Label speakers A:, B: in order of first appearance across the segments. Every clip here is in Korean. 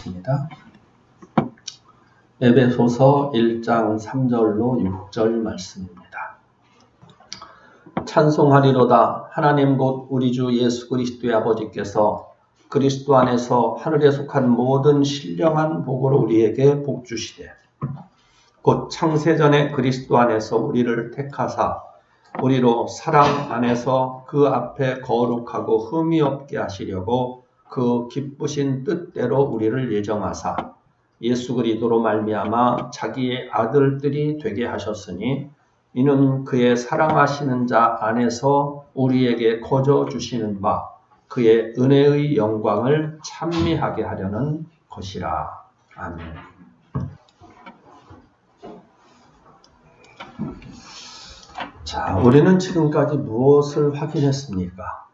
A: 읽겠습니다. 에베소서 1장 3절로 6절 말씀입니다. 찬송하리로다. 하나님 곧 우리 주 예수 그리스도의 아버지께서 그리스도 안에서 하늘에 속한 모든 신령한 복을 우리에게 복 주시되 곧 창세전에 그리스도 안에서 우리를 택하사 우리로 사랑 안에서 그 앞에 거룩하고 흠이 없게 하시려고 그 기쁘신 뜻대로 우리를 예정하사 예수 그리스도로 말미암아 자기의 아들들이 되게 하셨으니 이는 그의 사랑하시는 자 안에서 우리에게 거저 주시는 바 그의 은혜의 영광을 찬미하게 하려는 것이라. 아멘. 자, 우리는 지금까지 무엇을 확인했습니까?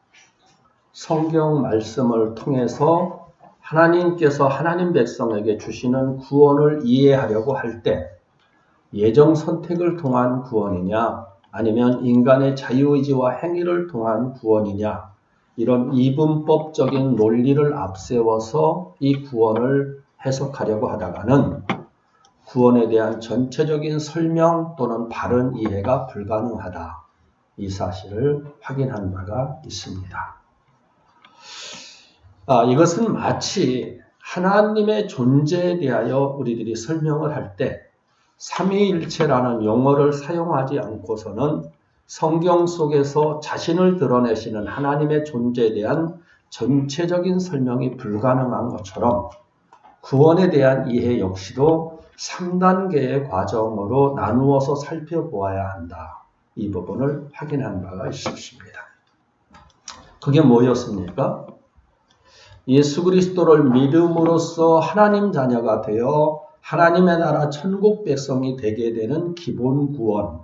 A: 성경 말씀을 통해서 하나님께서 하나님 백성에게 주시는 구원을 이해하려고 할 때 예정 선택을 통한 구원이냐 아니면 인간의 자유의지와 행위를 통한 구원이냐 이런 이분법적인 논리를 앞세워서 이 구원을 해석하려고 하다가는 구원에 대한 전체적인 설명 또는 바른 이해가 불가능하다. 이 사실을 확인한 바가 있습니다. 이것은 마치 하나님의 존재에 대하여 우리들이 설명을 할 때 삼위일체라는 용어를 사용하지 않고서는 성경 속에서 자신을 드러내시는 하나님의 존재에 대한 전체적인 설명이 불가능한 것처럼 구원에 대한 이해 역시도 3단계의 과정으로 나누어서 살펴보아야 한다. 이 부분을 확인한 바가 있었습니다. 그게 뭐였습니까? 예수 그리스도를 믿음으로써 하나님 자녀가 되어 하나님의 나라 천국 백성이 되게 되는 기본 구원,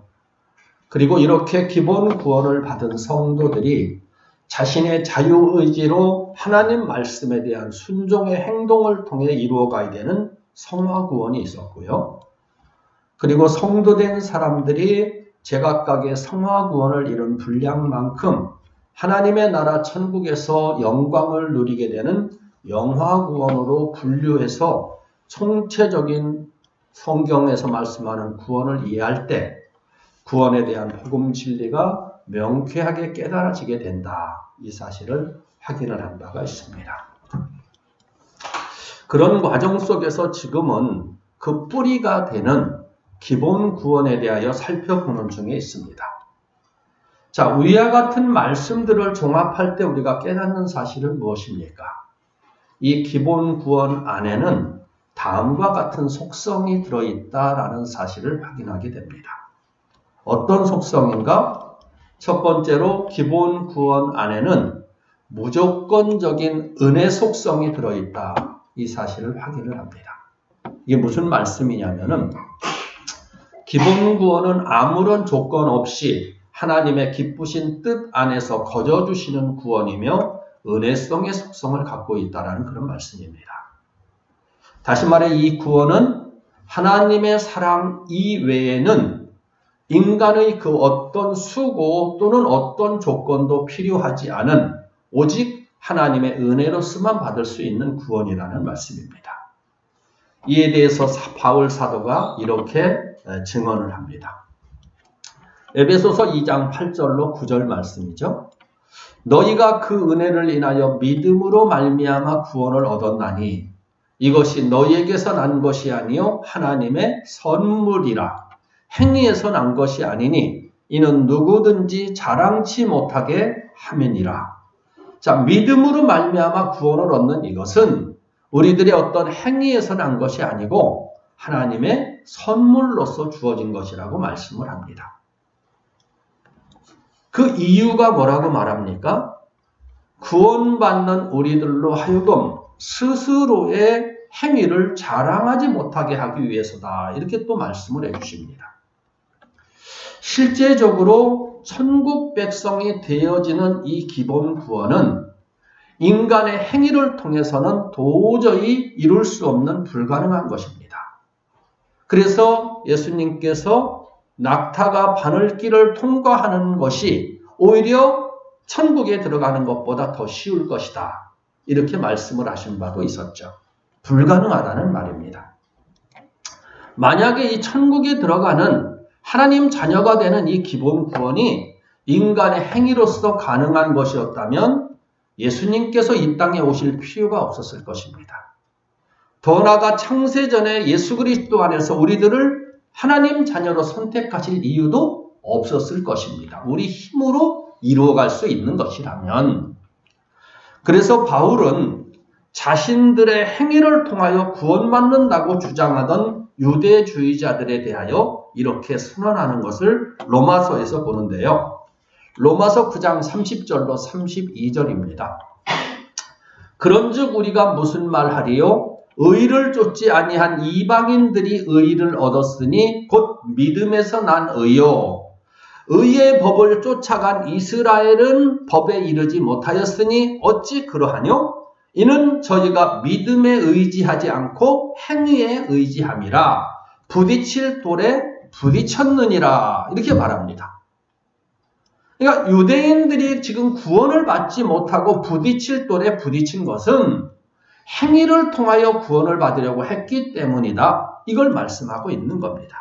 A: 그리고 이렇게 기본 구원을 받은 성도들이 자신의 자유의지로 하나님 말씀에 대한 순종의 행동을 통해 이루어가야 되는 성화 구원이 있었고요. 그리고 성도된 사람들이 제각각의 성화 구원을 이룬 분량만큼 하나님의 나라 천국에서 영광을 누리게 되는 영화 구원으로 분류해서 총체적인 성경에서 말씀하는 구원을 이해할 때 구원에 대한 복음 진리가 명쾌하게 깨달아지게 된다. 이 사실을 확인을 한 바가 있습니다. 그런 과정 속에서 지금은 그 뿌리가 되는 기본 구원에 대하여 살펴보는 중에 있습니다. 자, 위와 같은 말씀들을 종합할 때 우리가 깨닫는 사실은 무엇입니까? 이 기본 구원 안에는 다음과 같은 속성이 들어있다라는 사실을 확인하게 됩니다. 어떤 속성인가? 첫 번째로 기본 구원 안에는 무조건적인 은혜 속성이 들어있다. 이 사실을 확인을 합니다. 이게 무슨 말씀이냐면은 기본 구원은 아무런 조건 없이 하나님의 기쁘신 뜻 안에서 거저 주시는 구원이며 은혜성의 속성을 갖고 있다는 그런 말씀입니다. 다시 말해 이 구원은 하나님의 사랑 이외에는 인간의 그 어떤 수고 또는 어떤 조건도 필요하지 않은 오직 하나님의 은혜로서만 받을 수 있는 구원이라는 말씀입니다. 이에 대해서 바울 사도가 이렇게 증언을 합니다. 에베소서 2장 8절로 9절 말씀이죠. 너희가 그 은혜를 인하여 믿음으로 말미암아 구원을 얻었나니 이것이 너희에게서 난 것이 아니요 하나님의 선물이라. 행위에서 난 것이 아니니 이는 누구든지 자랑치 못하게 함이니라. 자, 믿음으로 말미암아 구원을 얻는 이것은 우리들의 어떤 행위에서 난 것이 아니고 하나님의 선물로서 주어진 것이라고 말씀을 합니다. 그 이유가 뭐라고 말합니까? 구원받는 우리들로 하여금 스스로의 행위를 자랑하지 못하게 하기 위해서다. 이렇게 또 말씀을 해주십니다. 실제적으로 천국 백성이 되어지는 이 기본 구원은 인간의 행위를 통해서는 도저히 이룰 수 없는 불가능한 것입니다. 그래서 예수님께서 낙타가 바늘길을 통과하는 것이 오히려 천국에 들어가는 것보다 더 쉬울 것이다. 이렇게 말씀을 하신 바도 있었죠. 불가능하다는 말입니다. 만약에 이 천국에 들어가는 하나님 자녀가 되는 이 기본 구원이 인간의 행위로서 가능한 것이었다면 예수님께서 이 땅에 오실 필요가 없었을 것입니다. 더 나아가 창세전에 예수 그리스도 안에서 우리들을 하나님 자녀로 선택하실 이유도 없었을 것입니다. 우리 힘으로 이루어갈 수 있는 것이라면. 그래서 바울은 자신들의 행위를 통하여 구원받는다고 주장하던 유대주의자들에 대하여 이렇게 선언하는 것을 로마서에서 보는데요. 로마서 9장 30절로 32절입니다. 그런즉 우리가 무슨 말하리요? 의를 쫓지 아니한 이방인들이 의를 얻었으니 곧 믿음에서 난 의요. 의의 법을 쫓아간 이스라엘은 법에 이르지 못하였으니 어찌 그러하뇨? 이는 저희가 믿음에 의지하지 않고 행위에 의지함이라. 부딪힐 돌에 부딪혔느니라. 이렇게 말합니다. 그러니까 유대인들이 지금 구원을 받지 못하고 부딪힐 돌에 부딪힌 것은 행위를 통하여 구원을 받으려고 했기 때문이다. 이걸 말씀하고 있는 겁니다.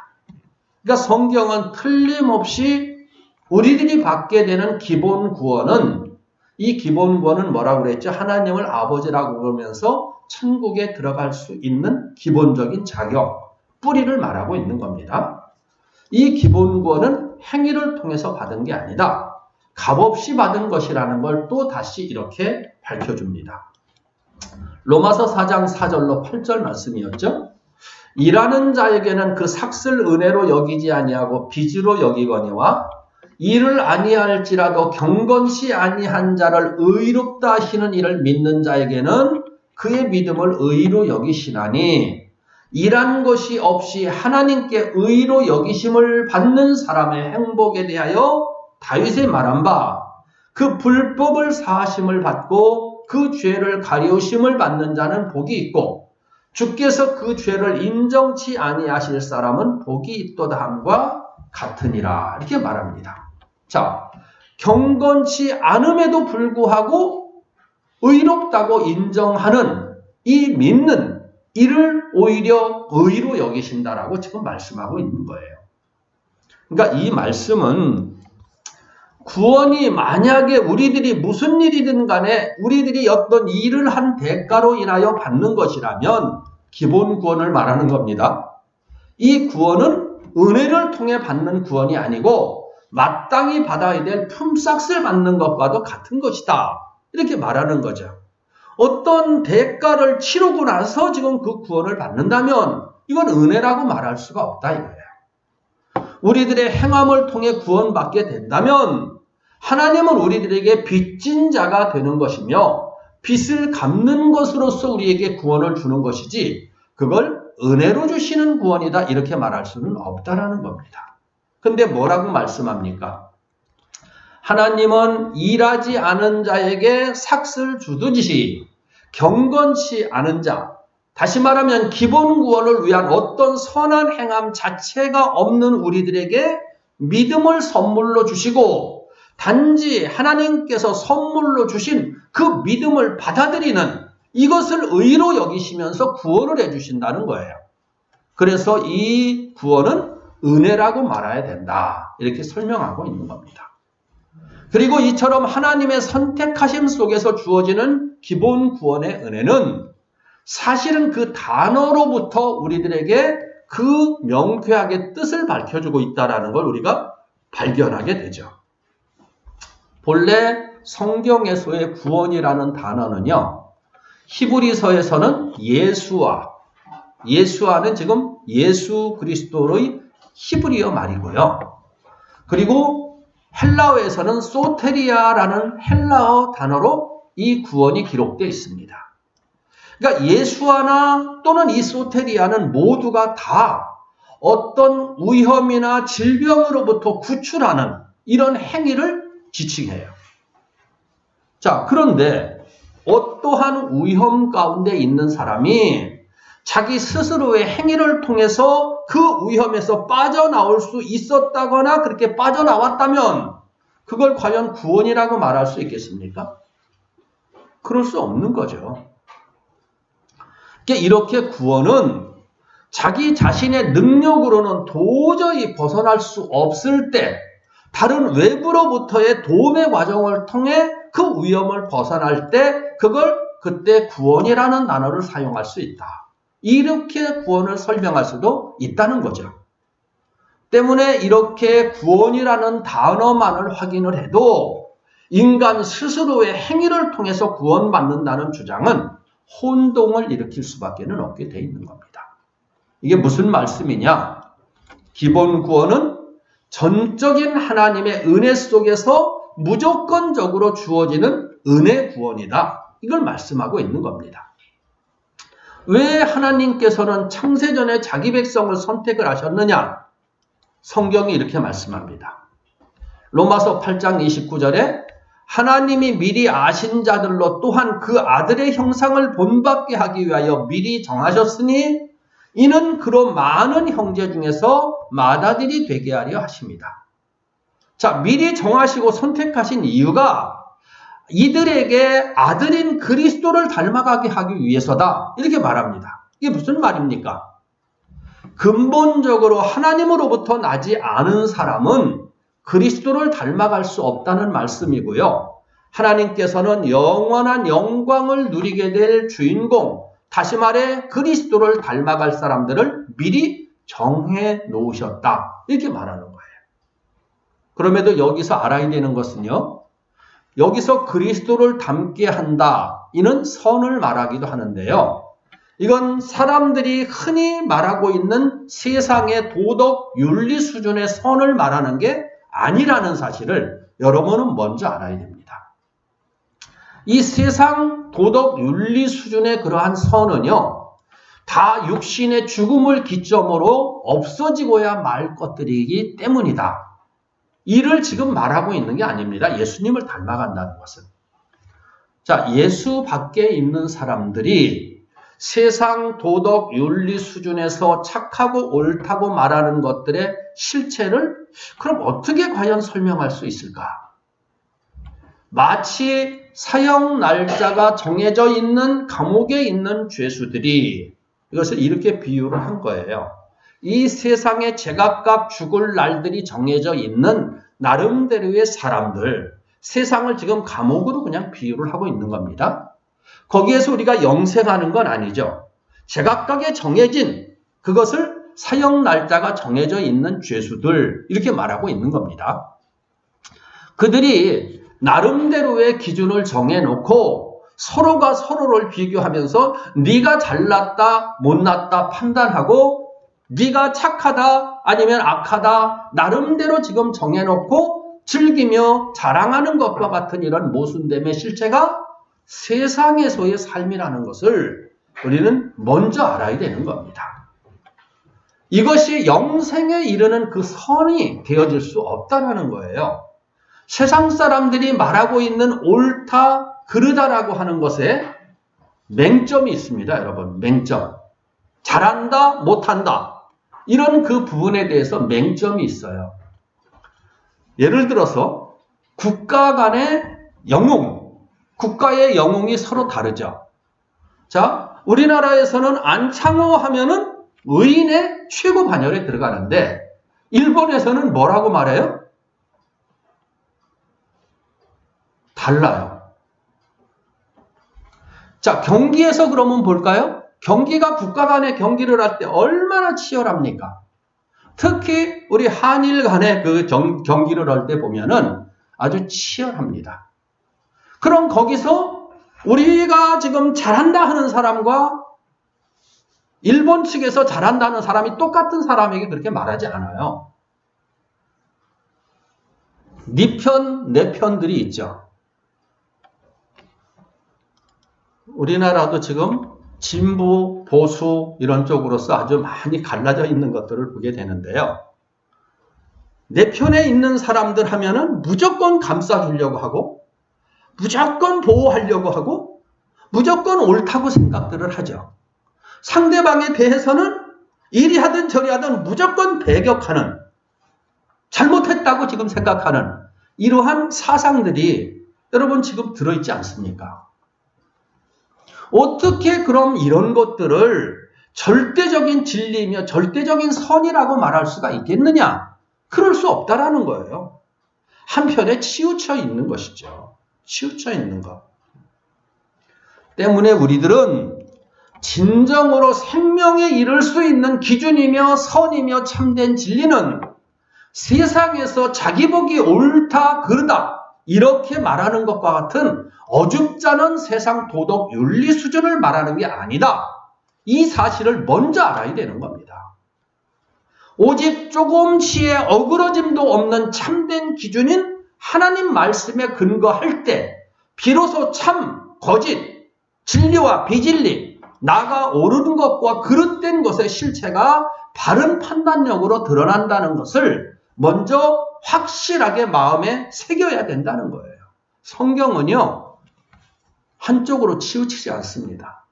A: 그러니까 성경은 틀림없이 우리들이 받게 되는 기본 구원은, 이 기본 구원은 뭐라고 그랬죠? 하나님을 아버지라고 그러면서 천국에 들어갈 수 있는 기본적인 자격, 뿌리를 말하고 있는 겁니다. 이 기본 구원은 행위를 통해서 받은 게 아니다. 값없이 받은 것이라는 걸 또 다시 이렇게 밝혀줍니다. 로마서 4장 4절로 8절 말씀이었죠. 일하는 자에게는 그 삭슬 은혜로 여기지 아니하고 빚으로 여기거니와 일을 아니할지라도 경건치 아니한 자를 의롭다 하시는 이를 믿는 자에게는 그의 믿음을 의로 여기시나니 일한 것이 없이 하나님께 의로 여기심을 받는 사람의 행복에 대하여 다윗이 말한 바 그 불법을 사하심을 받고 그 죄를 가리우심을 받는 자는 복이 있고 주께서 그 죄를 인정치 아니하실 사람은 복이 있도다 함과 같으니라. 이렇게 말합니다. 자, 경건치 않음에도 불구하고 의롭다고 인정하는 이 믿는 이를 오히려 의로 여기신다라고 지금 말씀하고 있는 거예요. 그러니까 이 말씀은 구원이 만약에 우리들이 무슨 일이든 간에 우리들이 어떤 일을 한 대가로 인하여 받는 것이라면 기본 구원을 말하는 겁니다. 이 구원은 은혜를 통해 받는 구원이 아니고 마땅히 받아야 될 품삯을 받는 것과도 같은 것이다. 이렇게 말하는 거죠. 어떤 대가를 치르고 나서 지금 그 구원을 받는다면 이건 은혜라고 말할 수가 없다 이거예요. 우리들의 행함을 통해 구원받게 된다면 하나님은 우리들에게 빚진 자가 되는 것이며 빚을 갚는 것으로서 우리에게 구원을 주는 것이지 그걸 은혜로 주시는 구원이다 이렇게 말할 수는 없다라는 겁니다. 근데 뭐라고 말씀합니까? 하나님은 일하지 않은 자에게 삭슬 주듯이 경건치 않은 자, 다시 말하면 기본 구원을 위한 어떤 선한 행함 자체가 없는 우리들에게 믿음을 선물로 주시고 단지 하나님께서 선물로 주신 그 믿음을 받아들이는 이것을 의로 여기시면서 구원을 해주신다는 거예요. 그래서 이 구원은 은혜라고 말해야 된다. 이렇게 설명하고 있는 겁니다. 그리고 이처럼 하나님의 선택하심 속에서 주어지는 기본 구원의 은혜는 사실은 그 단어로부터 우리들에게 그 명쾌하게 뜻을 밝혀주고 있다는 걸 우리가 발견하게 되죠. 본래 성경에서의 구원이라는 단어는요. 히브리서에서는 예수아는 지금 예수 그리스도의 히브리어 말이고요. 그리고 헬라어에서는 소테리아라는 헬라어 단어로 이 구원이 기록되어 있습니다. 그러니까 예수아나 또는 이 소테리아는 모두가 다 어떤 위험이나 질병으로부터 구출하는 이런 행위를 지칭해요. 자, 그런데 어떠한 위험 가운데 있는 사람이 자기 스스로의 행위를 통해서 그 위험에서 빠져나올 수 있었다거나 그렇게 빠져나왔다면 그걸 과연 구원이라고 말할 수 있겠습니까? 그럴 수 없는 거죠. 이렇게 구원은 자기 자신의 능력으로는 도저히 벗어날 수 없을 때 다른 외부로부터의 도움의 과정을 통해 그 위험을 벗어날 때 그때 구원이라는 단어를 사용할 수 있다. 이렇게 구원을 설명할 수도 있다는 거죠. 때문에 이렇게 구원이라는 단어만을 확인을 해도 인간 스스로의 행위를 통해서 구원받는다는 주장은 혼동을 일으킬 수밖에 없게 돼 있는 겁니다. 이게 무슨 말씀이냐? 기본 구원은 전적인 하나님의 은혜 속에서 무조건적으로 주어지는 은혜 구원이다. 이걸 말씀하고 있는 겁니다. 왜 하나님께서는 창세전에 자기 백성을 선택을 하셨느냐? 성경이 이렇게 말씀합니다. 로마서 8장 29절에 하나님이 미리 아신 자들로 또한 그 아들의 형상을 본받게 하기 위하여 미리 정하셨으니 이는 그로 많은 형제 중에서 맏아들이 되게 하려 하십니다. 자, 미리 정하시고 선택하신 이유가 이들에게 아들인 그리스도를 닮아가게 하기 위해서다. 이렇게 말합니다. 이게 무슨 말입니까? 근본적으로 하나님으로부터 나지 않은 사람은 그리스도를 닮아갈 수 없다는 말씀이고요. 하나님께서는 영원한 영광을 누리게 될 주인공, 다시 말해 그리스도를 닮아갈 사람들을 미리 정해 놓으셨다. 이렇게 말하는 거예요. 그럼에도 여기서 알아야 되는 것은요. 여기서 그리스도를 닮게 한다. 이는 선을 말하기도 하는데요. 이건 사람들이 흔히 말하고 있는 세상의 도덕, 윤리 수준의 선을 말하는 게 아니라는 사실을 여러분은 먼저 알아야 됩니다. 이 세상 도덕, 윤리 수준의 그러한 선은요. 다 육신의 죽음을 기점으로 없어지고야 말 것들이기 때문이다. 이를 지금 말하고 있는 게 아닙니다. 예수님을 닮아간다는 것은. 자, 예수 밖에 있는 사람들이 세상 도덕 윤리 수준에서 착하고 옳다고 말하는 것들의 실체를 그럼 어떻게 과연 설명할 수 있을까? 마치 사형 날짜가 정해져 있는 감옥에 있는 죄수들이 이것을 이렇게 비유를 한 거예요. 이 세상에 제각각 죽을 날들이 정해져 있는 나름대로의 사람들, 세상을 지금 감옥으로 그냥 비유를 하고 있는 겁니다. 거기에서 우리가 영생하는 건 아니죠. 제각각의 정해진 그것을 사형 날짜가 정해져 있는 죄수들 이렇게 말하고 있는 겁니다. 그들이 나름대로의 기준을 정해놓고 서로가 서로를 비교하면서 네가 잘났다 못났다 판단하고 네가 착하다 아니면 악하다 나름대로 지금 정해놓고 즐기며 자랑하는 것과 같은 이런 모순됨의 실체가 세상에서의 삶이라는 것을 우리는 먼저 알아야 되는 겁니다. 이것이 영생에 이르는 그 선이 되어질 수 없다는 거예요. 세상 사람들이 말하고 있는 옳다, 그르다라고 하는 것에 맹점이 있습니다, 여러분. 맹점. 잘한다, 못한다. 이런 그 부분에 대해서 맹점이 있어요. 예를 들어서 국가 간의 영웅, 국가의 영웅이 서로 다르죠. 자, 우리나라에서는 안창호 하면은 의인의 최고 반열에 들어가는데 일본에서는 뭐라고 말해요? 달라요. 자, 경기에서 그러면 볼까요? 경기가 국가 간의 경기를 할 때 얼마나 치열합니까? 특히 우리 한일 간의 그 경기를 할 때 보면은 아주 치열합니다. 그럼 거기서 우리가 지금 잘한다 하는 사람과 일본 측에서 잘한다는 사람이 똑같은 사람에게 그렇게 말하지 않아요. 네 편, 내 편들이 있죠. 우리나라도 지금 진보, 보수 이런 쪽으로서 아주 많이 갈라져 있는 것들을 보게 되는데요. 내 편에 있는 사람들 하면은 무조건 감싸주려고 하고 무조건 보호하려고 하고 무조건 옳다고 생각들을 하죠. 상대방에 대해서는 이리 하든 저리 하든 무조건 배격하는 잘못했다고 지금 생각하는 이러한 사상들이 여러분 지금 들어있지 않습니까? 어떻게 그럼 이런 것들을 절대적인 진리이며 절대적인 선이라고 말할 수가 있겠느냐? 그럴 수 없다라는 거예요. 한편에 치우쳐 있는 것이죠. 치우쳐 있는 것. 때문에 우리들은 진정으로 생명에 이를 수 있는 기준이며 선이며 참된 진리는 세상에서 자기 보기 옳다 그르다 이렇게 말하는 것과 같은 어줍잖은 세상 도덕 윤리 수준을 말하는 게 아니다. 이 사실을 먼저 알아야 되는 겁니다. 오직 조금치의 어그러짐도 없는 참된 기준인 하나님 말씀에 근거할 때 비로소 참, 거짓, 진리와 비진리, 나가 오르는 것과 그릇된 것의 실체가 바른 판단력으로 드러난다는 것을 먼저 확실하게 마음에 새겨야 된다는 거예요. 성경은요, 한쪽으로 치우치지 않습니다.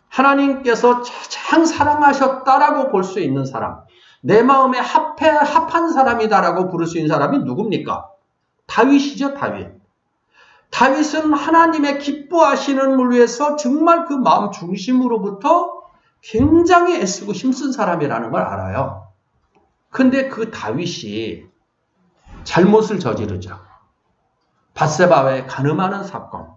A: 하나님께서 가장 사랑하셨다라고 볼 수 있는 사람, 내 마음에 합한 사람이다라고 부를 수 있는 사람이 누굽니까? 다윗이죠, 다윗. 다윗은 하나님의 기뻐하시는 물 위해서 정말 그 마음 중심으로부터 굉장히 애쓰고 힘쓴 사람이라는 걸 알아요. 근데 그 다윗이 잘못을 저지르죠. 밧세바와의 간음하는 사건.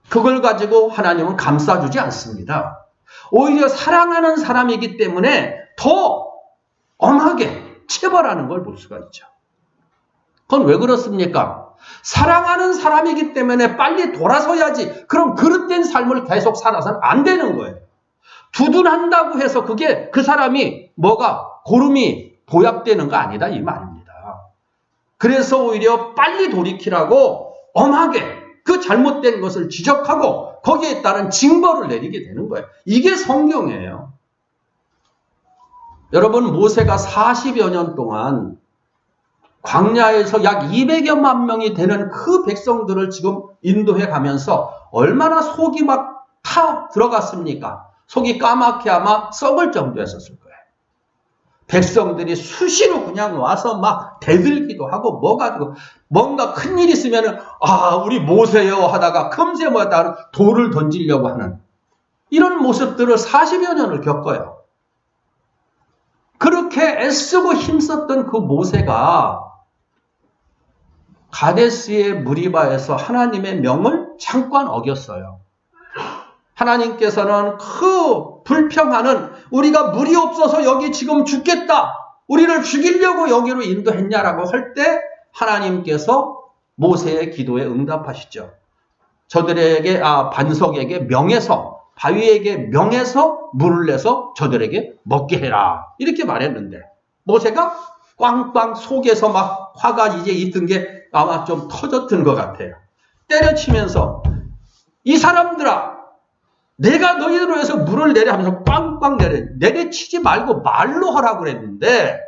A: 그걸 가지고 하나님은 감싸주지 않습니다. 오히려 사랑하는 사람이기 때문에 더 엄하게 체벌하는 걸 볼 수가 있죠. 그건 왜 그렇습니까? 사랑하는 사람이기 때문에 빨리 돌아서야지. 그럼 그릇된 삶을 계속 살아서는 안 되는 거예요. 두둔한다고 해서 그게 그 사람이 고름이 보약되는 거 아니다 이 말입니다. 그래서 오히려 빨리 돌이키라고 엄하게 그 잘못된 것을 지적하고 거기에 따른 징벌을 내리게 되는 거예요. 이게 성경이에요. 여러분, 모세가 40여 년 동안 광야에서 약 200여만 명이 되는 그 백성들을 지금 인도해 가면서 얼마나 속이 막 타 들어갔습니까? 속이 까맣게 아마 썩을 정도였었을 거예요. 백성들이 수시로 그냥 와서 막 대들기도 하고 뭔가 큰일 있으면 우리 모세요 하다가 금세 뭐였다 돌을 던지려고 하는 이런 모습들을 40여 년을 겪어요. 그렇게 애쓰고 힘썼던 그 모세가 가데스의 무리바에서 하나님의 명을 잠깐 어겼어요. 하나님께서는 그 불평하는 우리가 물이 없어서 여기 지금 죽겠다. 우리를 죽이려고 여기로 인도했냐라고 할 때 하나님께서 모세의 기도에 응답하시죠. 저들에게 반석에게 명해서 바위에게 명해서 물을 내서 저들에게 먹게 해라. 이렇게 말했는데 모세가 꽝꽝 속에서 막 화가 이제 있던 게 아마 좀 터졌던 것 같아요. 때려치면서 이 사람들아 내가 너희들로 해서 물을 내려 하면서 꽝꽝 내려치지 말고 말로 하라고 그랬는데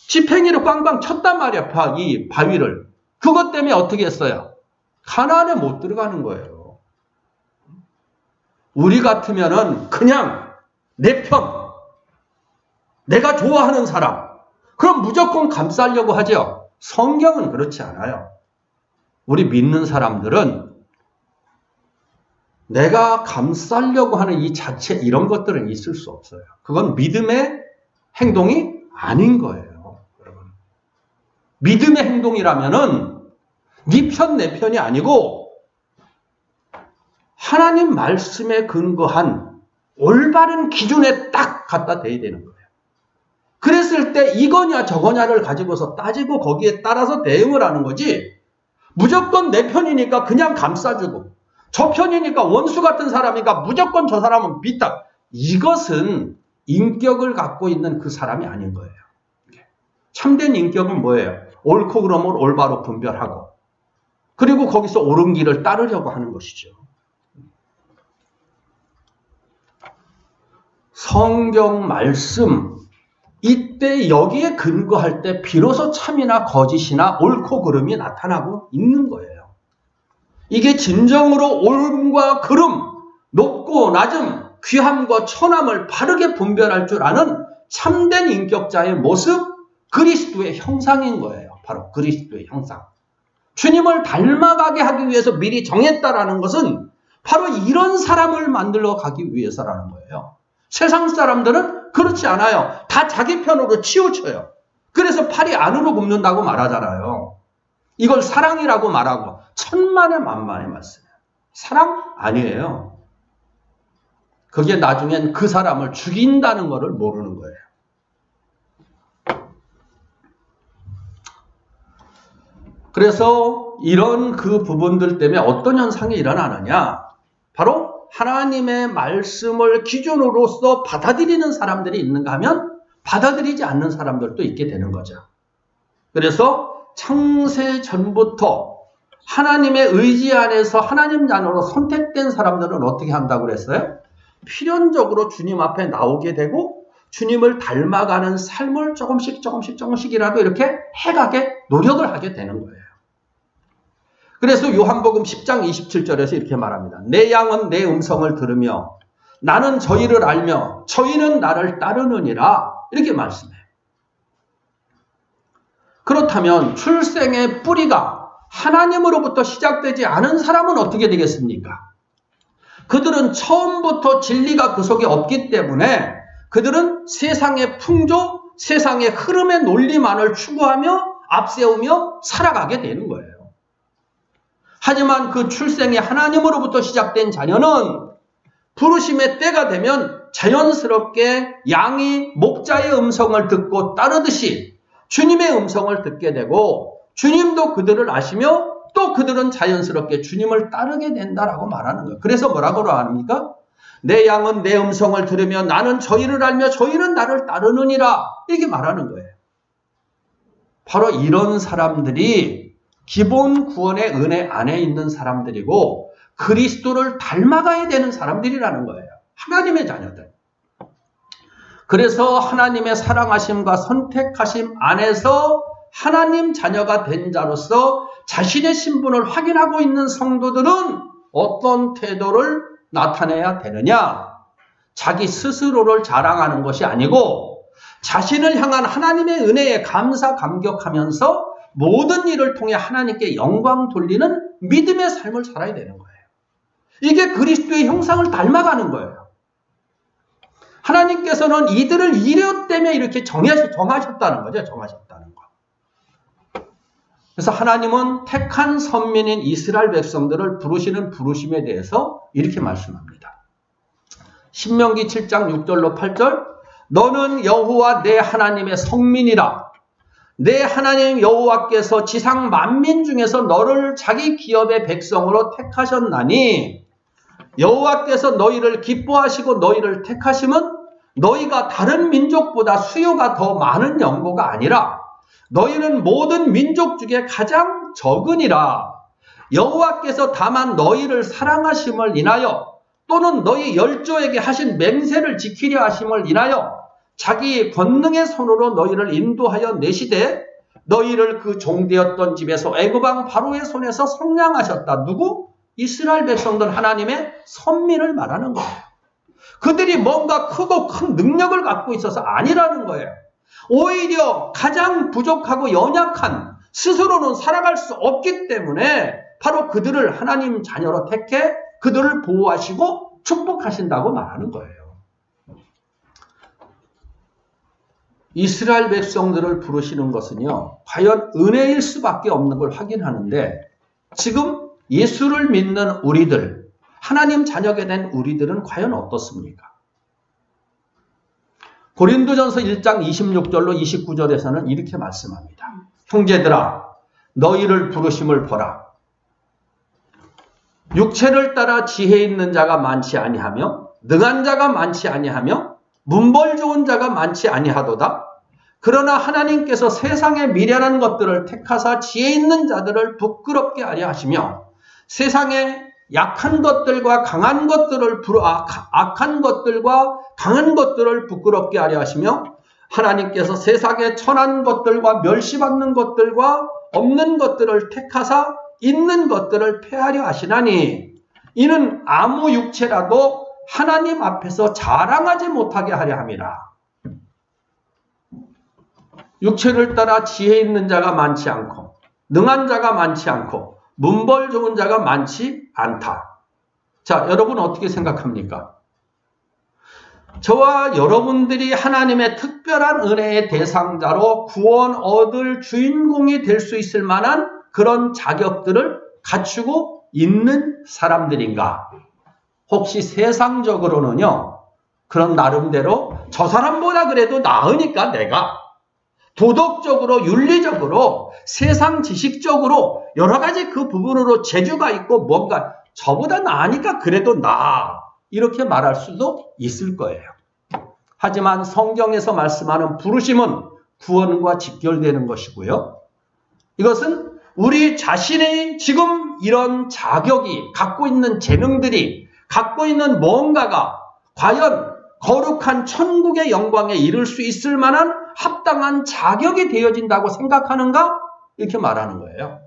A: 지팽이로 꽝꽝 쳤단 말이야. 이 바위를. 그것 때문에 어떻게 했어요? 가나안에 못 들어가는 거예요. 우리 같으면은 그냥 내 편, 내가 좋아하는 사람, 그럼 무조건 감싸려고 하죠. 성경은 그렇지 않아요. 우리 믿는 사람들은 내가 감싸려고 하는 이 자체 이런 것들은 있을 수 없어요. 그건 믿음의 행동이 아닌 거예요. 여러분. 믿음의 행동이라면은 네 편, 내 편이 아니고 하나님 말씀에 근거한 올바른 기준에 딱 갖다 대야 되는 거예요. 그랬을 때 이거냐 저거냐를 가지고서 따지고 거기에 따라서 대응을 하는 거지 무조건 내 편이니까 그냥 감싸주고 저 편이니까 원수 같은 사람이니까 무조건 저 사람은 비딱. 이것은 인격을 갖고 있는 그 사람이 아닌 거예요. 참된 인격은 뭐예요? 옳고 그름을 올바로 분별하고 그리고 거기서 옳은 길을 따르려고 하는 것이죠. 성경 말씀 이때 여기에 근거할 때 비로소 참이나 거짓이나 옳고 그름이 나타나고 있는 거예요. 이게 진정으로 옳음과 그름, 높고 낮음, 귀함과 천함을 바르게 분별할 줄 아는 참된 인격자의 모습, 그리스도의 형상인 거예요. 바로 그리스도의 형상. 주님을 닮아가게 하기 위해서 미리 정했다라는 것은 바로 이런 사람을 만들어 가기 위해서라는 거예요. 세상 사람들은 그렇지 않아요. 다 자기 편으로 치우쳐요. 그래서 팔이 안으로 굽는다고 말하잖아요. 이걸 사랑이라고 말하고 천만의 만만의 말씀이에요. 사랑 아니에요. 그게 나중엔 그 사람을 죽인다는 것을 모르는 거예요. 그래서 이런 그 부분들 때문에 어떤 현상이 일어나느냐? 바로 하나님의 말씀을 기준으로서 받아들이는 사람들이 있는가 하면 받아들이지 않는 사람들도 있게 되는 거죠. 그래서 창세 전부터 하나님의 의지 안에서 하나님 자녀로 선택된 사람들은 어떻게 한다고 그랬어요? 필연적으로 주님 앞에 나오게 되고 주님을 닮아가는 삶을 조금씩이라도 이렇게 해가게 노력을 하게 되는 거예요. 그래서 요한복음 10장 27절에서 이렇게 말합니다. 내 양은 내 음성을 들으며 나는 저희를 알며 저희는 나를 따르느니라 이렇게 말씀해요. 그렇다면 출생의 뿌리가 하나님으로부터 시작되지 않은 사람은 어떻게 되겠습니까? 그들은 처음부터 진리가 그 속에 없기 때문에 그들은 세상의 풍조, 세상의 흐름의 논리만을 추구하며 앞세우며 살아가게 되는 거예요. 하지만 그 출생이 하나님으로부터 시작된 자녀는 부르심의 때가 되면 자연스럽게 양이 목자의 음성을 듣고 따르듯이 주님의 음성을 듣게 되고 주님도 그들을 아시며 또 그들은 자연스럽게 주님을 따르게 된다라고 말하는 거예요. 그래서 뭐라고 합니까? 내 양은 내 음성을 들으며 나는 저희를 알며 저희는 나를 따르느니라 이렇게 말하는 거예요. 바로 이런 사람들이 기본 구원의 은혜 안에 있는 사람들이고 그리스도를 닮아가야 되는 사람들이라는 거예요. 하나님의 자녀들. 그래서 하나님의 사랑하심과 선택하심 안에서 하나님 자녀가 된 자로서 자신의 신분을 확인하고 있는 성도들은 어떤 태도를 나타내야 되느냐? 자기 스스로를 자랑하는 것이 아니고 자신을 향한 하나님의 은혜에 감사 감격하면서 모든 일을 통해 하나님께 영광 돌리는 믿음의 삶을 살아야 되는 거예요. 이게 그리스도의 형상을 닮아가는 거예요. 하나님께서는 이들을 이것 때문에 이렇게 정하셨다는 거죠. 정하셨다는 거. 그래서 하나님은 택한 선민인 이스라엘 백성들을 부르시는 부르심에 대해서 이렇게 말씀합니다. 신명기 7장 6절로 8절 너는 여호와 내 하나님의 성민이라. 내 하나님 여호와께서 지상 만민 중에서 너를 자기 기업의 백성으로 택하셨나니 여호와께서 너희를 기뻐하시고 너희를 택하심은 너희가 다른 민족보다 수요가 더 많은 연고가 아니라 너희는 모든 민족 중에 가장 적으니라. 여호와께서 다만 너희를 사랑하심을 인하여 또는 너희 열조에게 하신 맹세를 지키려 하심을 인하여 자기 권능의 손으로 너희를 인도하여 내시되 너희를 그 종되었던 집에서 애굽 왕 바로의 손에서 성량하셨다. 누구? 이스라엘 백성들 하나님의 선민을 말하는 거예요. 그들이 뭔가 크고 큰 능력을 갖고 있어서 아니라는 거예요. 오히려 가장 부족하고 연약한 스스로는 살아갈 수 없기 때문에 바로 그들을 하나님 자녀로 택해 그들을 보호하시고 축복하신다고 말하는 거예요. 이스라엘 백성들을 부르시는 것은요, 과연 은혜일 수밖에 없는 걸 확인하는데 지금 예수를 믿는 우리들, 하나님 자녀가 된 우리들은 과연 어떻습니까? 고린도전서 1장 26절로 29절에서는 이렇게 말씀합니다. 형제들아, 너희를 부르심을 보라. 육체를 따라 지혜 있는 자가 많지 아니하며 능한 자가 많지 아니하며 문벌 좋은 자가 많지 아니하도다. 그러나 하나님께서 세상의 미련한 것들을 택하사 지혜 있는 자들을 부끄럽게 하려 하시며 세상의 약한 것들과 강한 것들을 악한 것들과 강한 것들을 부끄럽게 하려 하시며 하나님께서 세상의 천한 것들과 멸시받는 것들과 없는 것들을 택하사 있는 것들을 폐하려 하시나니 이는 아무 육체라도 하나님 앞에서 자랑하지 못하게 하려 함이라. 육체를 따라 지혜 있는 자가 많지 않고 능한 자가 많지 않고 문벌 좋은 자가 많지 않다. 자, 여러분 어떻게 생각합니까? 저와 여러분들이 하나님의 특별한 은혜의 대상자로 구원 얻을 주인공이 될 수 있을 만한 그런 자격들을 갖추고 있는 사람들인가? 혹시 세상적으로는요, 그런 나름대로 저 사람보다 그래도 나으니까 내가 도덕적으로, 윤리적으로, 세상 지식적으로 여러 가지 그 부분으로 재주가 있고 뭔가 저보다 나으니까 그래도 나아. 이렇게 말할 수도 있을 거예요. 하지만 성경에서 말씀하는 부르심은 구원과 직결되는 것이고요. 이것은 우리 자신의 지금 이런 자격이 갖고 있는 재능들이 갖고 있는 뭔가가 과연 거룩한 천국의 영광에 이를 수 있을 만한 합당한 자격이 되어진다고 생각하는가? 이렇게 말하는 거예요.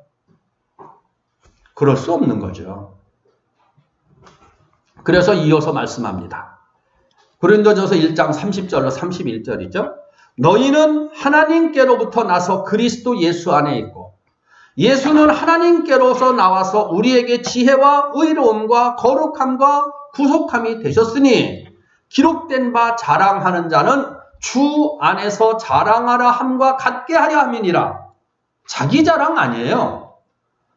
A: 그럴 수 없는 거죠. 그래서 이어서 말씀합니다. 고린도전서 1장 30절로 31절이죠. 너희는 하나님께로부터 나서 그리스도 예수 안에 있고 예수는 하나님께로서 나와서 우리에게 지혜와 의로움과 거룩함과 구속함이 되셨으니 기록된 바 자랑하는 자는 주 안에서 자랑하라 함과 같게 하려 함이니라. 자기 자랑 아니에요.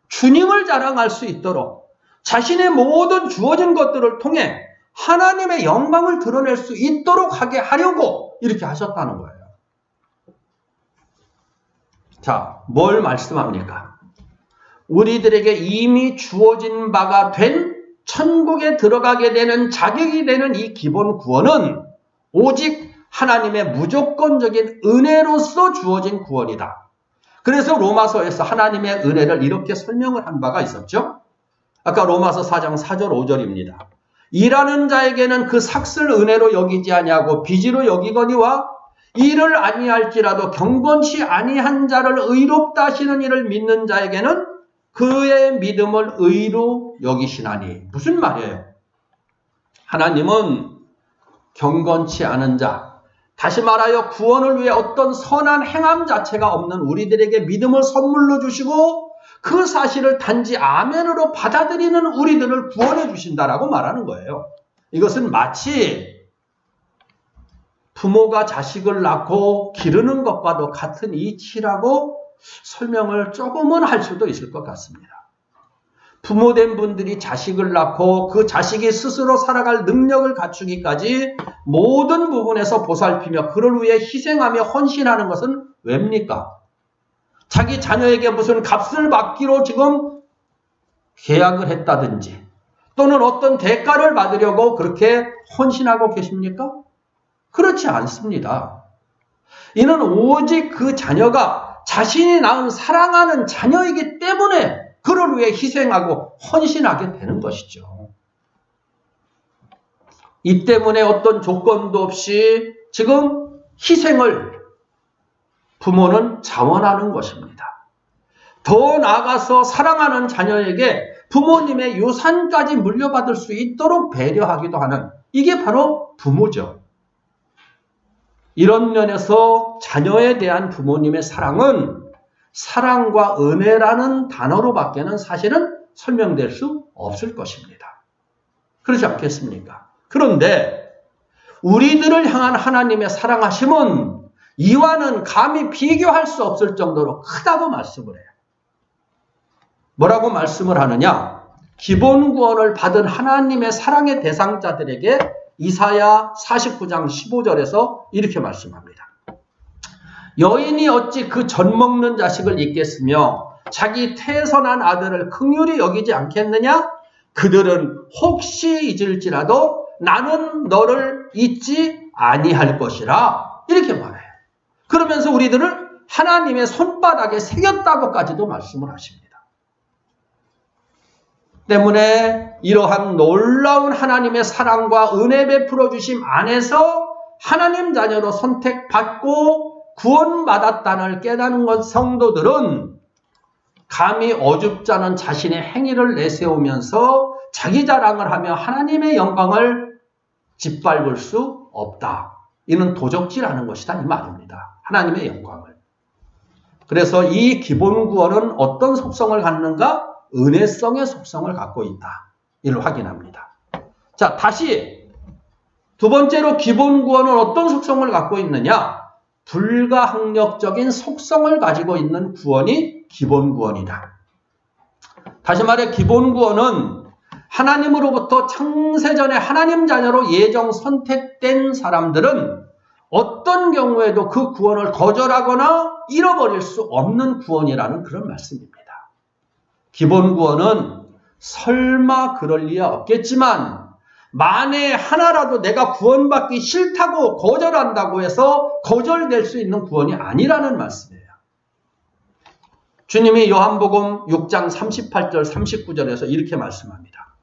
A: 주님을 자랑할 수 있도록 자신의 모든 주어진 것들을 통해 하나님의 영광을 드러낼 수 있도록 하게 하려고 이렇게 하셨다는 거예요. 자, 뭘 말씀합니까? 우리들에게 이미 주어진 바가 된 천국에 들어가게 되는 자격이 되는 이 기본 구원은 오직 하나님의 무조건적인 은혜로서 주어진 구원이다. 그래서 로마서에서 하나님의 은혜를 이렇게 설명을 한 바가 있었죠. 아까 로마서 4장 4절 5절입니다. 일하는 자에게는 그 삭슬 은혜로 여기지 아니하고 빚으로 여기거니와 이를 아니할지라도 경건치 아니한 자를 의롭다 하시는 이를 믿는 자에게는 그의 믿음을 의로 여기시나니. 무슨 말이에요? 하나님은 경건치 않은 자, 다시 말하여 구원을 위해 어떤 선한 행함 자체가 없는 우리들에게 믿음을 선물로 주시고 그 사실을 단지 아멘으로 받아들이는 우리들을 구원해 주신다라고 말하는 거예요. 이것은 마치 부모가 자식을 낳고 기르는 것과도 같은 이치라고 설명을 조금은 할 수도 있을 것 같습니다. 부모된 분들이 자식을 낳고 그 자식이 스스로 살아갈 능력을 갖추기까지 모든 부분에서 보살피며 그를 위해 희생하며 헌신하는 것은 왜입니까? 자기 자녀에게 무슨 값을 받기로 지금 계약을 했다든지 또는 어떤 대가를 받으려고 그렇게 헌신하고 계십니까? 그렇지 않습니다. 이는 오직 그 자녀가 자신이 낳은 사랑하는 자녀이기 때문에 그를 위해 희생하고 헌신하게 되는 것이죠. 이 때문에 어떤 조건도 없이 지금 희생을 부모는 자원하는 것입니다. 더 나아가서 사랑하는 자녀에게 부모님의 유산까지 물려받을 수 있도록 배려하기도 하는 이게 바로 부모죠. 이런 면에서 자녀에 대한 부모님의 사랑은 사랑과 은혜라는 단어로밖에는 사실은 설명될 수 없을 것입니다. 그렇지 않겠습니까? 그런데 우리들을 향한 하나님의 사랑하심은 이와는 감히 비교할 수 없을 정도로 크다고 말씀을 해요. 뭐라고 말씀을 하느냐? 기본 구원을 받은 하나님의 사랑의 대상자들에게 이사야 49장 15절에서 이렇게 말씀합니다. 여인이 어찌 그 젖 먹는 자식을 잊겠으며 자기 태선한 아들을 긍휼히 여기지 않겠느냐? 그들은 혹시 잊을지라도 나는 너를 잊지 아니할 것이라 이렇게 말해요. 그러면서 우리들을 하나님의 손바닥에 새겼다고까지도 말씀을 하십니다. 때문에 이러한 놀라운 하나님의 사랑과 은혜 베풀어 주심 안에서 하나님 자녀로 선택받고 구원받았다는 깨닫는 것 성도들은 감히 어줍지 않은 자신의 행위를 내세우면서 자기 자랑을 하며 하나님의 영광을 짓밟을 수 없다. 이는 도적질하는 것이다 이 말입니다. 하나님의 영광을. 그래서 이 기본 구원은 어떤 속성을 갖는가? 은혜성의 속성을 갖고 있다. 이를 확인합니다. 자, 다시 두 번째로 기본 구원은 어떤 속성을 갖고 있느냐? 불가항력적인 속성을 가지고 있는 구원이 기본 구원이다. 다시 말해 기본 구원은 하나님으로부터 창세전에 하나님 자녀로 예정 선택된 사람들은 어떤 경우에도 그 구원을 거절하거나 잃어버릴 수 없는 구원이라는 그런 말씀입니다. 기본 구원은 설마 그럴 리야 없겠지만 만에 하나라도 내가 구원받기 싫다고 거절한다고 해서 거절될 수 있는 구원이 아니라는 말씀이에요. 주님이 요한복음 6장 38절 39절에서 이렇게 말씀합니다.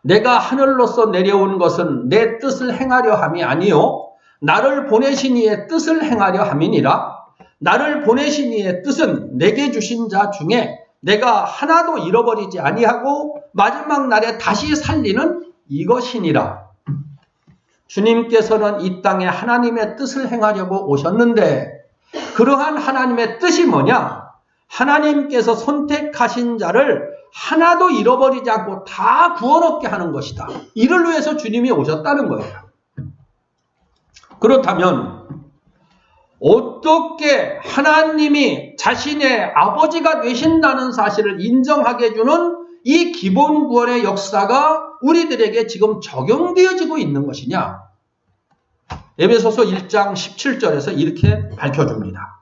A: 내가 하늘로서 내려온 것은 내 뜻을 행하려 함이 아니요 나를 보내신 이의 뜻을 행하려 함이니라. 나를 보내신 이의 뜻은 내게 주신 자 중에 내가 하나도 잃어버리지 아니하고 마지막 날에 다시 살리는 이것이니라. 주님께서는 이 땅에 하나님의 뜻을 행하려고 오셨는데 그러한 하나님의 뜻이 뭐냐? 하나님께서 선택하신 자를 하나도 잃어버리지 않고 다 구원 얻게 하는 것이다. 이를 위해서 주님이 오셨다는 거예요. 그렇다면 어떻게 하나님이 자신의 아버지가 되신다는 사실을 인정하게 해주는 이 기본 구원의 역사가 우리들에게 지금 적용되어지고 있는 것이냐? 에베소서 1장 17절에서 이렇게 밝혀줍니다.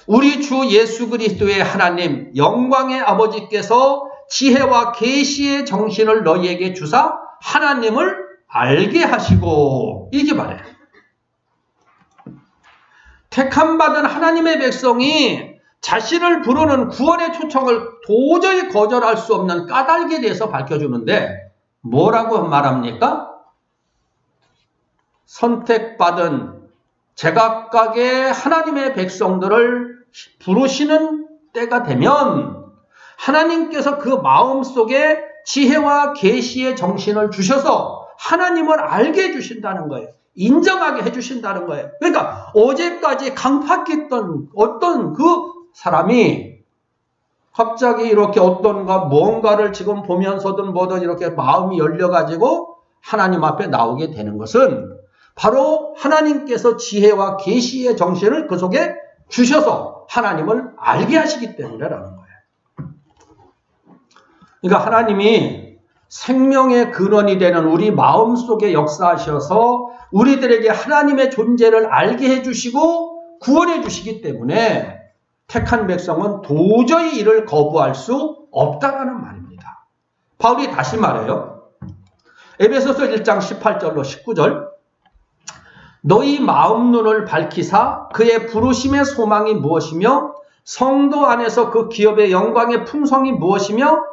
A: 우리 주 예수 그리스도의 하나님 영광의 아버지께서 지혜와 계시의 정신을 너희에게 주사 하나님을 알게 하시고 이렇게 말해요. 택함받은 하나님의 백성이 자신을 부르는 구원의 초청을 도저히 거절할 수 없는 까닭에 대해서 밝혀주는데 뭐라고 말합니까? 선택받은 제각각의 하나님의 백성들을 부르시는 때가 되면 하나님께서 그 마음속에 지혜와 계시의 정신을 주셔서 하나님을 알게 해주신다는 거예요. 인정하게 해주신다는 거예요. 그러니까 어제까지 강팍했던 어떤 그 사람이 갑자기 이렇게 어떤가 뭔가를 지금 보면서든 뭐든 이렇게 마음이 열려가지고 하나님 앞에 나오게 되는 것은 바로 하나님께서 지혜와 계시의 정신을 그 속에 주셔서 하나님을 알게 하시기 때문이라는 거예요. 그러니까 하나님이 생명의 근원이 되는 우리 마음속에 역사하셔서 우리들에게 하나님의 존재를 알게 해주시고 구원해 주시기 때문에 택한 백성은 도저히 이를 거부할 수 없다라는 말입니다. 바울이 다시 말해요. 에베소서 1장 18절로 19절 너희 마음 눈을 밝히사 그의 부르심의 소망이 무엇이며 성도 안에서 그 기업의 영광의 풍성이 무엇이며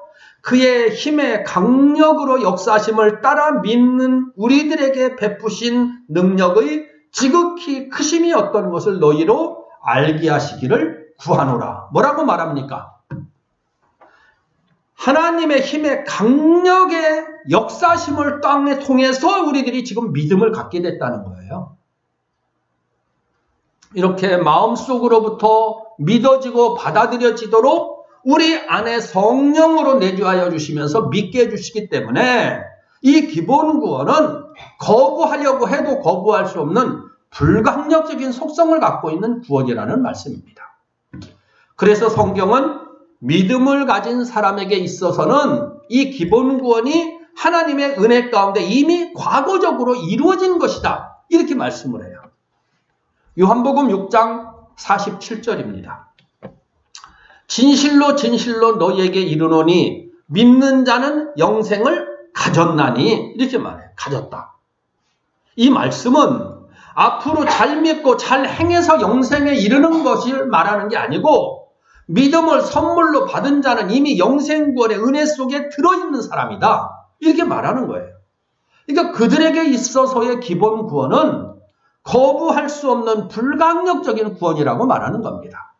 A: 그의 힘의 강력으로 역사하심을 따라 믿는 우리들에게 베푸신 능력의 지극히 크심이 어떤 것을 너희로 알게 하시기를 구하노라. 뭐라고 말합니까? 하나님의 힘의 강력의 역사심을 땅에 통해서 우리들이 지금 믿음을 갖게 됐다는 거예요. 이렇게 마음속으로부터 믿어지고 받아들여지도록 우리 안에 성령으로 내주하여 주시면서 믿게 해주시기 때문에 이 기본 구원은 거부하려고 해도 거부할 수 없는 불가항력적인 속성을 갖고 있는 구원이라는 말씀입니다. 그래서 성경은 믿음을 가진 사람에게 있어서는 이 기본 구원이 하나님의 은혜 가운데 이미 과거적으로 이루어진 것이다. 이렇게 말씀을 해요. 요한복음 6장 47절입니다. 진실로 진실로 너희에게 이르노니 믿는 자는 영생을 가졌나니 이렇게 말해요. 가졌다. 이 말씀은 앞으로 잘 믿고 잘 행해서 영생에 이르는 것을 말하는 게 아니고 믿음을 선물로 받은 자는 이미 영생구원의 은혜 속에 들어있는 사람이다. 이렇게 말하는 거예요. 그러니까 그들에게 있어서의 기본 구원은 거부할 수 없는 불가항력적인 구원이라고 말하는 겁니다.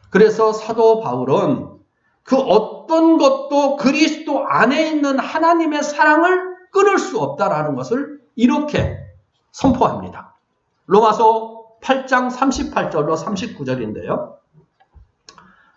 A: 그래서 사도 바울은 그 어떤 것도 그리스도 안에 있는 하나님의 사랑을 끊을 수 없다라는 것을 이렇게 선포합니다. 로마서 8장 38절로 39절인데요.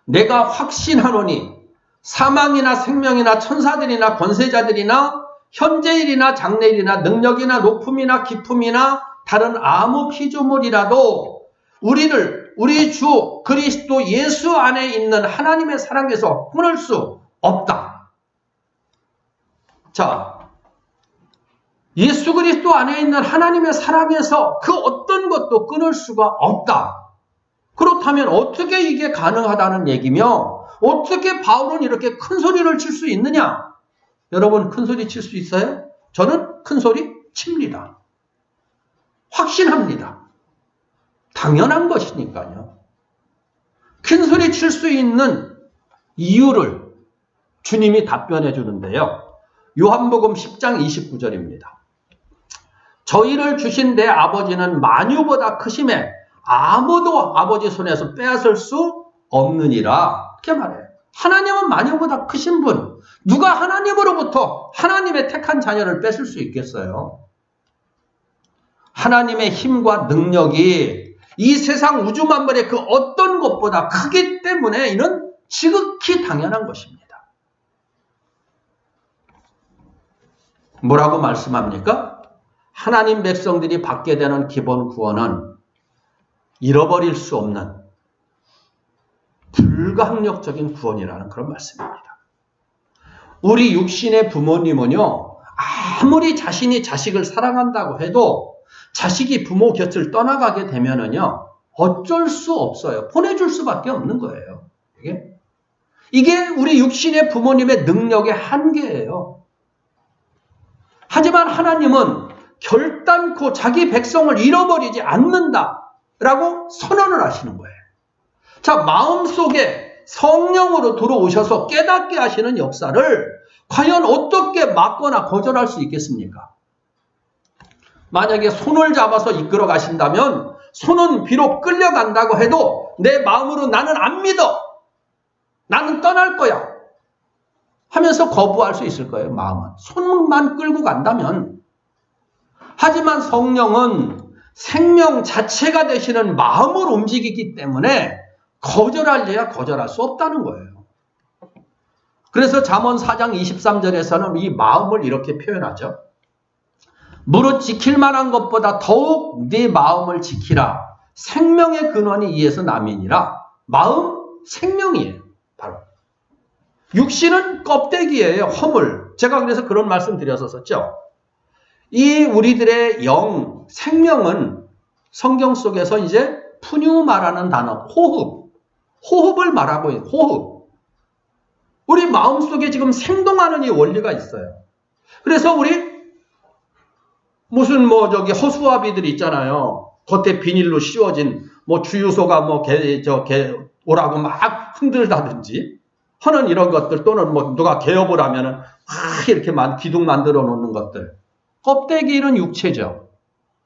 A: 내가 확신하노니 사망이나 생명이나 천사들이나 권세자들이나 현재일이나 장래일이나 능력이나 높음이나 기품이나 다른 아무 피조물이라도 우리 주 그리스도 예수 안에 있는 하나님의 사랑에서 끊을 수 없다. 자, 예수 그리스도 안에 있는 하나님의 사랑에서 그 어떤 것도 끊을 수가 없다. 그렇다면 어떻게 이게 가능하다는 얘기며 어떻게 바울은 이렇게 큰 소리를 칠 수 있느냐? 여러분 큰 소리 칠 수 있어요? 저는 큰 소리 칩니다. 확신합니다. 당연한 것이니까요. 큰 소리 칠 수 있는 이유를 주님이 답변해 주는데요. 요한복음 10장 29절입니다. 저희를 주신 내 아버지는 만유보다 크심에 아무도 아버지 손에서 빼앗을 수 없느니라. 이렇게 말해요. 하나님은 만유보다 크신 분. 누가 하나님으로부터 하나님의 택한 자녀를 뺏을 수 있겠어요? 하나님의 힘과 능력이 이 세상 우주 만물의 그 어떤 것보다 크기 때문에 이는 지극히 당연한 것입니다. 뭐라고 말씀합니까? 하나님 백성들이 받게 되는 기본 구원은 잃어버릴 수 없는 불가항력적인 구원이라는 그런 말씀입니다. 우리 육신의 부모님은요, 아무리 자신이 자식을 사랑한다고 해도 자식이 부모 곁을 떠나가게 되면은요, 어쩔 수 없어요. 보내줄 수밖에 없는 거예요. 이게 우리 육신의 부모님의 능력의 한계예요. 하지만 하나님은 결단코 자기 백성을 잃어버리지 않는다라고 선언을 하시는 거예요. 자, 마음속에 성령으로 들어오셔서 깨닫게 하시는 역사를 과연 어떻게 막거나 거절할 수 있겠습니까? 만약에 손을 잡아서 이끌어 가신다면 손은 비록 끌려간다고 해도 내 마음으로 나는 안 믿어. 나는 떠날 거야. 하면서 거부할 수 있을 거예요, 마음은. 손만 끌고 간다면. 하지만 성령은 생명 자체가 되시는 마음을 움직이기 때문에 거절할래야 거절할 수 없다는 거예요. 그래서 잠언 4장 23절에서는 이 마음을 이렇게 표현하죠. 무릇 지킬 만한 것보다 더욱 네 마음을 지키라. 생명의 근원이 이에서 남이니라. 마음, 생명이에요. 바로. 육신은 껍데기예요. 허물. 제가 그래서 그런 말씀 드렸었죠. 이 우리들의 영, 생명은 성경 속에서 이제 푸뉴마라는 단어, 호흡을 말하고 있는 호흡. 우리 마음속에 지금 생동하는 이 원리가 있어요. 그래서 우리 무슨 허수아비들이 있잖아요. 겉에 비닐로 씌워진 주유소가 오라고 막 흔들다든지 하는 이런 것들, 또는 누가 개업을 하면은 이렇게 기둥 만들어 놓는 것들. 껍데기는 육체죠.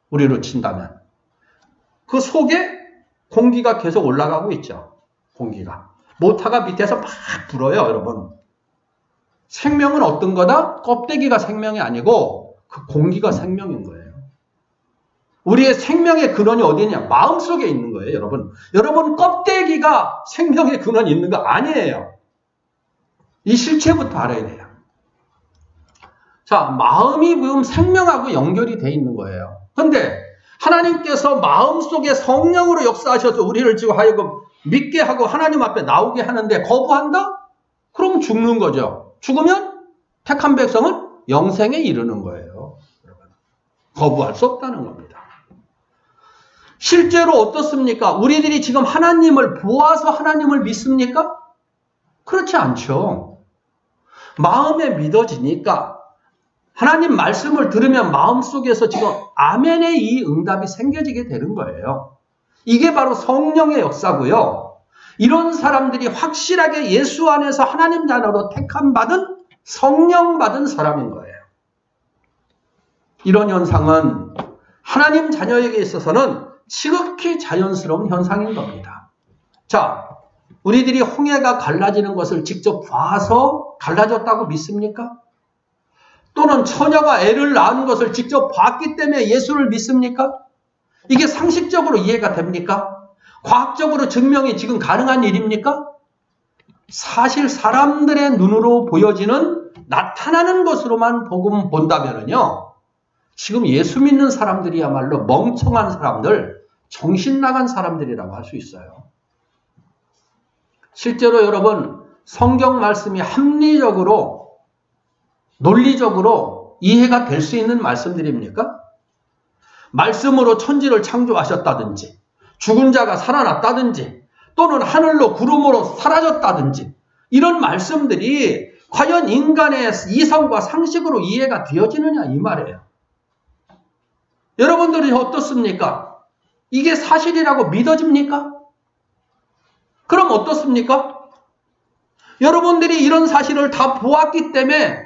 A: 우리로 친다면. 그 속에 공기가 계속 올라가고 있죠. 공기가. 모터가 밑에서 막 불어요, 여러분. 생명은 어떤 거다? 껍데기가 생명이 아니고 그 공기가 생명인 거예요. 우리의 생명의 근원이 어디냐? 마음속에 있는 거예요, 여러분. 여러분 껍데기가 생명의 근원이 있는 거 아니에요. 이 실체부터 알아야 돼요. 자, 마음이 지금 생명하고 연결이 돼 있는 거예요. 그런데 하나님께서 마음속에 성령으로 역사하셔서 우리를 지금 하여금 믿게 하고 하나님 앞에 나오게 하는데 거부한다? 그럼 죽는 거죠. 죽으면 택한 백성은 영생에 이르는 거예요. 거부할 수 없다는 겁니다. 실제로 어떻습니까? 우리들이 지금 하나님을 보아서 하나님을 믿습니까? 그렇지 않죠. 마음에 믿어지니까 하나님 말씀을 들으면 마음속에서 지금 아멘의 이 응답이 생겨지게 되는 거예요. 이게 바로 성령의 역사고요. 이런 사람들이 확실하게 예수 안에서 하나님 자녀로 택함 받은 성령 받은 사람인 거예요. 이런 현상은 하나님 자녀에게 있어서는 지극히 자연스러운 현상인 겁니다. 자, 우리들이 홍해가 갈라지는 것을 직접 봐서 갈라졌다고 믿습니까? 또는 처녀가 애를 낳은 것을 직접 봤기 때문에 예수를 믿습니까? 이게 상식적으로 이해가 됩니까? 과학적으로 증명이 지금 가능한 일입니까? 사실 사람들의 눈으로 보여지는 나타나는 것으로만 복음 본다면은요, 지금 예수 믿는 사람들이야말로 멍청한 사람들, 정신 나간 사람들이라고 할 수 있어요. 실제로 여러분, 성경 말씀이 합리적으로, 논리적으로 이해가 될 수 있는 말씀들입니까? 말씀으로 천지를 창조하셨다든지, 죽은 자가 살아났다든지, 또는 하늘로 구름으로 사라졌다든지, 이런 말씀들이 과연 인간의 이성과 상식으로 이해가 되어지느냐 이 말이에요. 여러분들이 어떻습니까? 이게 사실이라고 믿어집니까? 그럼 어떻습니까? 여러분들이 이런 사실을 다 보았기 때문에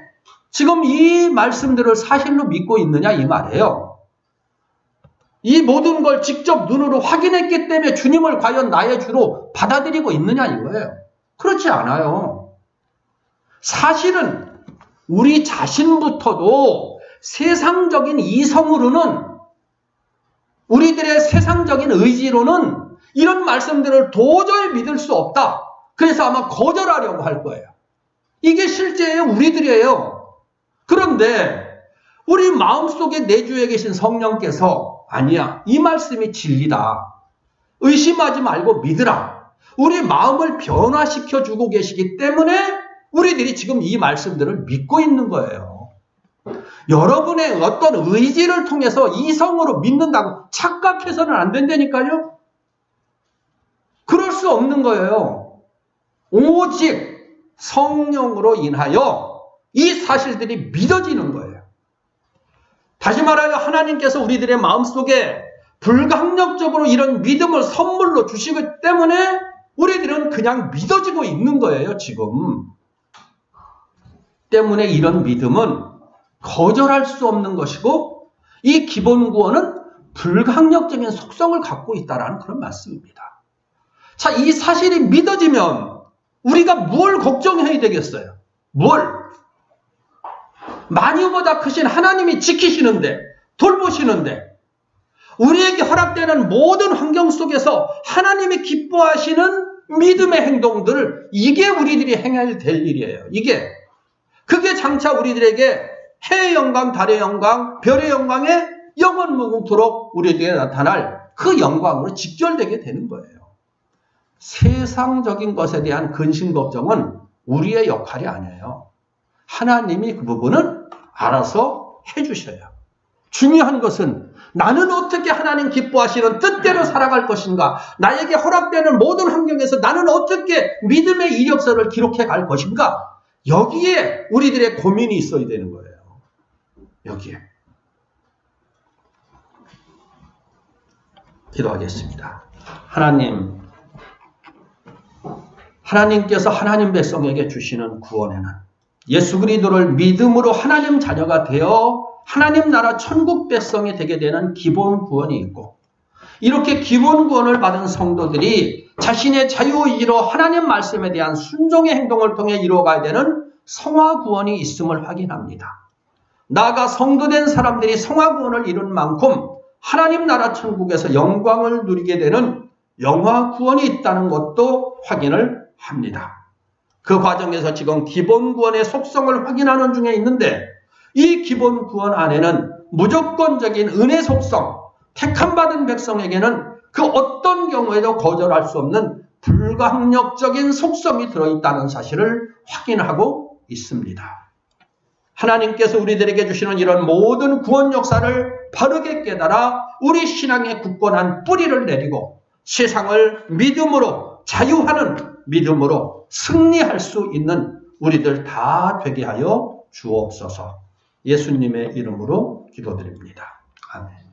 A: 지금 이 말씀들을 사실로 믿고 있느냐 이 말이에요. 이 모든 걸 직접 눈으로 확인했기 때문에 주님을 과연 나의 주로 받아들이고 있느냐 이거예요. 그렇지 않아요. 사실은 우리 자신부터도 세상적인 이성으로는, 우리들의 세상적인 의지로는 이런 말씀들을 도저히 믿을 수 없다. 그래서 아마 거절하려고 할 거예요. 이게 실제의 우리들이에요. 그런데 우리 마음속에 내주에 계신 성령께서 아니야, 이 말씀이 진리다, 의심하지 말고 믿으라, 우리 마음을 변화시켜주고 계시기 때문에 우리들이 지금 이 말씀들을 믿고 있는 거예요. 여러분의 어떤 의지를 통해서 이성으로 믿는다고 착각해서는 안 된다니까요. 그럴 수 없는 거예요. 오직 성령으로 인하여 이 사실들이 믿어지는 거예요. 다시 말하여 하나님께서 우리들의 마음속에 불강력적으로 이런 믿음을 선물로 주시기 때문에 우리들은 그냥 믿어지고 있는 거예요, 지금. 때문에 이런 믿음은 거절할 수 없는 것이고, 이 기본 구원은 불강력적인 속성을 갖고 있다는 그런 말씀입니다. 자, 이 사실이 믿어지면 우리가 뭘 걱정해야 되겠어요? 뭘? 만유보다 크신 하나님이 지키시는데, 돌보시는데, 우리에게 허락되는 모든 환경 속에서 하나님이 기뻐하시는 믿음의 행동들, 이게 우리들이 행해야 될 일이에요. 그게 장차 우리들에게 해의 영광, 달의 영광, 별의 영광에 영원무궁토록 우리에게 나타날 그 영광으로 직결되게 되는 거예요. 세상적인 것에 대한 근심 걱정은 우리의 역할이 아니에요. 하나님이 그 부분은 알아서 해주셔요. 중요한 것은 나는 어떻게 하나님 기뻐하시는 뜻대로 살아갈 것인가, 나에게 허락되는 모든 환경에서 나는 어떻게 믿음의 이력서를 기록해 갈 것인가, 여기에 우리들의 고민이 있어야 되는 거예요. 여기에. 기도하겠습니다. 하나님께서 하나님 백성에게 주시는 구원에는 예수 그리스도를 믿음으로 하나님 자녀가 되어 하나님 나라 천국 백성이 되게 되는 기본 구원이 있고, 이렇게 기본 구원을 받은 성도들이 자신의 자유의지로 하나님 말씀에 대한 순종의 행동을 통해 이루어가야 되는 성화 구원이 있음을 확인합니다. 나아가 성도된 사람들이 성화 구원을 이룬 만큼 하나님 나라 천국에서 영광을 누리게 되는 영화 구원이 있다는 것도 확인을 합니다. 그 과정에서 지금 기본 구원의 속성을 확인하는 중에 있는데, 이 기본 구원 안에는 무조건적인 은혜 속성, 택함받은 백성에게는 그 어떤 경우에도 거절할 수 없는 불강력적인 속성이 들어있다는 사실을 확인하고 있습니다. 하나님께서 우리들에게 주시는 이런 모든 구원 역사를 바르게 깨달아 우리 신앙의 굳건한 뿌리를 내리고 세상을 믿음으로 자유하는 믿음으로 승리할 수 있는 우리들 다 되게 하여 주옵소서. 예수님의 이름으로 기도드립니다. 아멘.